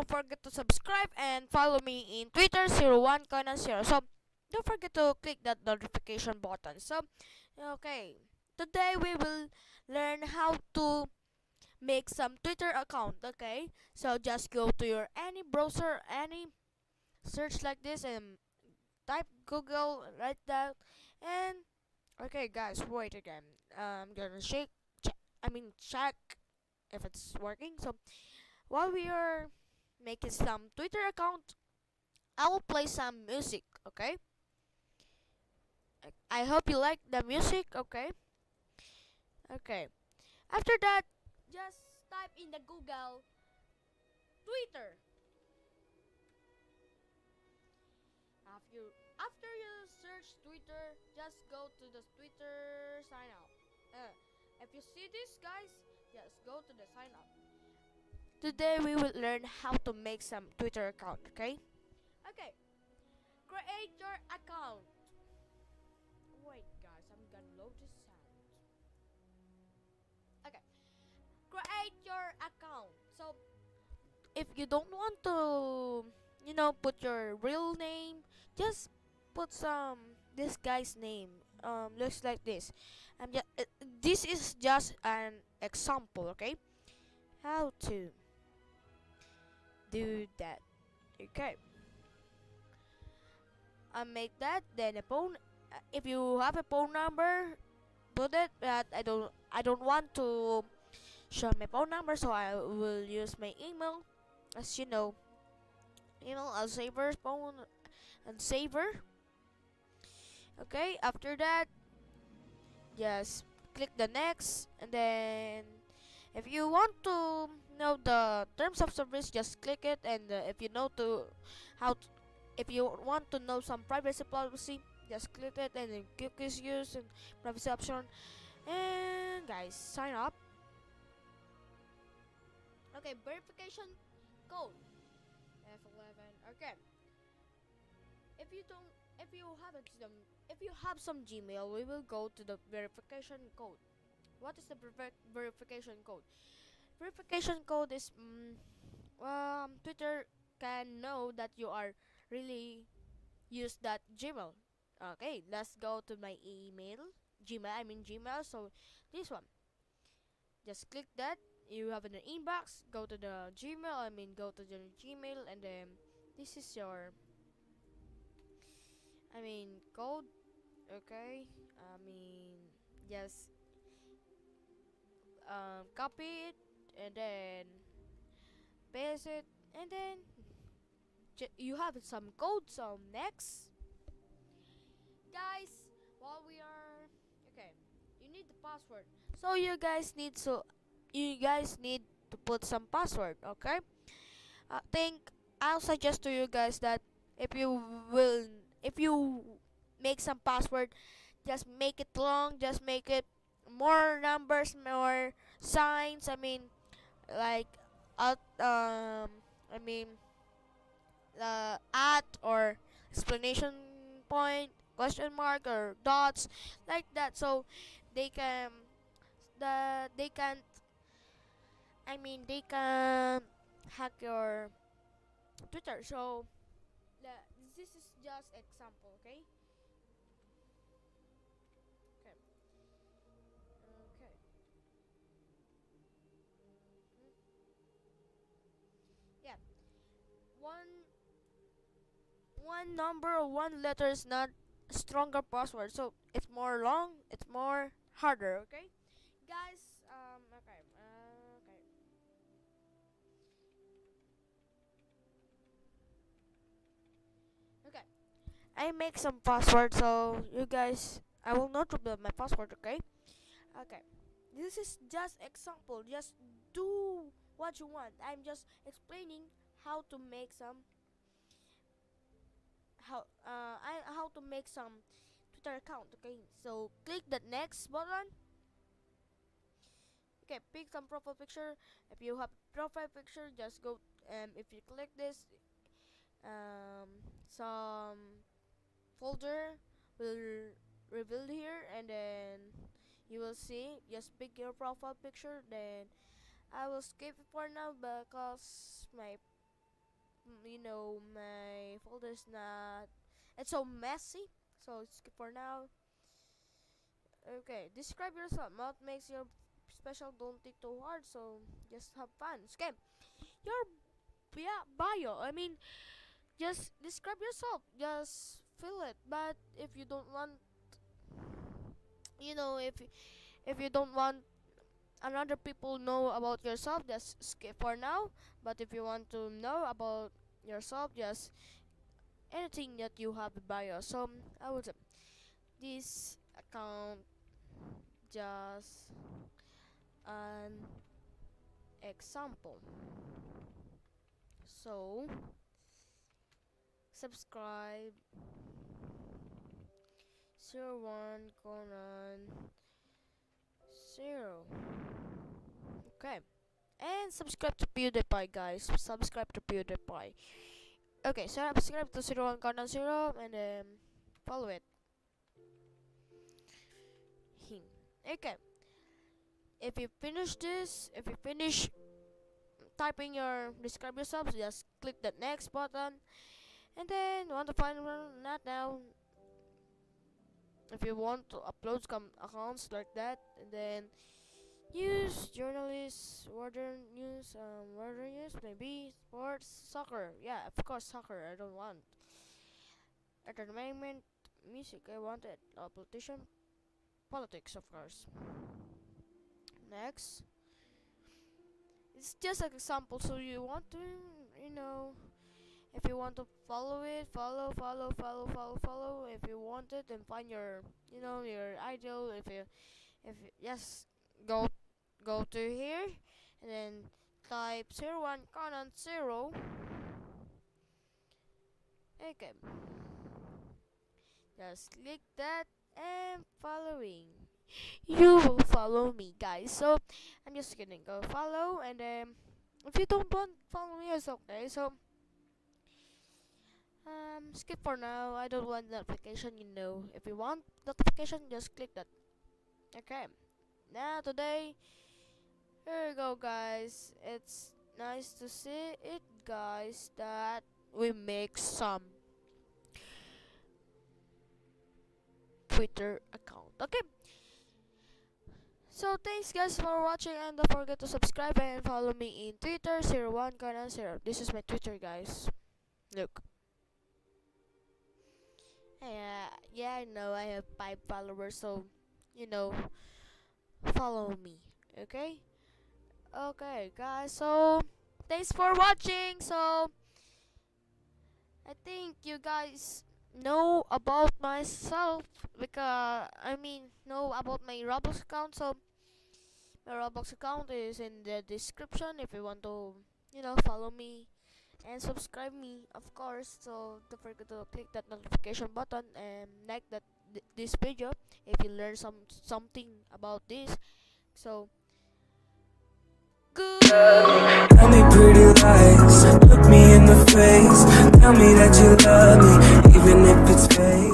don't forget to subscribe and follow me in Twitter 01Conan0. So don't forget to click that notification button. So okay, today we will learn how to make some Twitter account. Okay, so just go to your any browser, any search like this, and type Google right that. And okay, guys, wait again. I'm gonna check if it's working. So while we are making some Twitter account, I will play some music. Okay, I hope you like the music. Okay, okay. After that, just type in the Google Twitter. After you search Twitter, just go to the Twitter sign up. If you see this, guys, just go to the sign up. Today we will learn how to make some Twitter account. Okay. Okay. Create your account. Wait, guys, I'm gonna load this sound. Okay. Create your account. So if you don't want to, put your real name, just put some this guy's name. Looks like this. This is just an example, okay? How to do that? Okay, I make that. Then a phone. If you have a phone number, put it. But I don't want to show my phone number, so I will use my email. As you know, email I'll saver phone and saver. Okay, after that, just click the next, and then if you want to know the terms of service, just click it. And if you know to how to, if you want to know some privacy policy, just click it. And then cookies use and privacy option. And guys, sign up. Okay, verification code F11. Okay, if you don't if you haven't some if you have some Gmail, we will go to the verification code. What is the verification code? Verification code is Twitter can know that you are really use that Gmail. Okay, let's go to my email. Gmail. So this one, just click that. You have an inbox. Go to the Gmail. Go to the Gmail, and then this is your code. Okay, just copy it, and then paste it, and then you have some code. So next, guys, while we are okay, you need the password. So you guys need to put some password. Okay, I think I'll suggest to you guys that if you will if you make some password, just make it long, just make it more numbers, more signs. Like at I mean at or explanation point, question mark, or dots, like that. So they can they can they can hack your Twitter. So this is just example. Okay. Okay. Okay. Yeah. One one number or one letter is not a stronger password. So it's more long. It's more harder. Okay, guys. Okay. Okay. Okay. I make some password. So you guys, I will not reveal my password. Okay. Okay. This is just example. Just do what you want. I'm just explaining how to make some how to make some Twitter account. Okay, so click the next button. Okay, pick some profile picture. If you have profile picture, just go. If you click this, some folder will reveal here, and then you will see. Just pick your profile picture. Then I will skip it for now because my my folder's not, it's so messy, so skip for now. Okay, describe yourself. What makes you special? Don't think too hard, so just have fun. Okay, your bio. I mean, just describe yourself. Just feel it. But if you don't want, if you don't want another people know about yourself, just skip for now. But if you want to know about yourself, just anything that you have in bio. So I would say this account just an example. So subscribe 01 Conan 0. Okay. And subscribe to PewDiePie, guys. Subscribe to PewDiePie. Okay, so subscribe to 01 Conan 0 and follow it. Him. Okay. If you finish typing your describe yourself, just click the next button. And then want to find one, not now. If you want to upload some accounts like that, and then use journalists, weather news, maybe sports, soccer. Yeah, of course soccer. I don't want entertainment, music. I wanted politician, politics, of course. Next, it's just an example. So you want to, if you want to follow it, follow. If you want it, then find your idol. If you just go to here and then type 01 Conan 0. Okay, just click that and following. You will follow me, guys. So I'm just gonna go follow, and if you don't want follow me, it's okay. So skip for now. I don't want notification. If you want notification, just click that. Okay. Now today, here we go, guys. It's nice to see it, guys, that we make some Twitter account. Okay. So thanks, guys, for watching, and don't forget to subscribe and follow me in Twitter 01 Conan 0. This is my Twitter, guys. Look. Yeah, I know I have 5 followers, so follow me, okay? Okay, guys. So thanks for watching. So I think you guys know about myself, because know about my Roblox account. So my Roblox account is in the description if you want to follow me and subscribe me, of course. So don't forget to click that notification button and like this video if you learn something about this. So good. Tell me pretty lies, look me in the face, tell me that you love me, even if it's fake.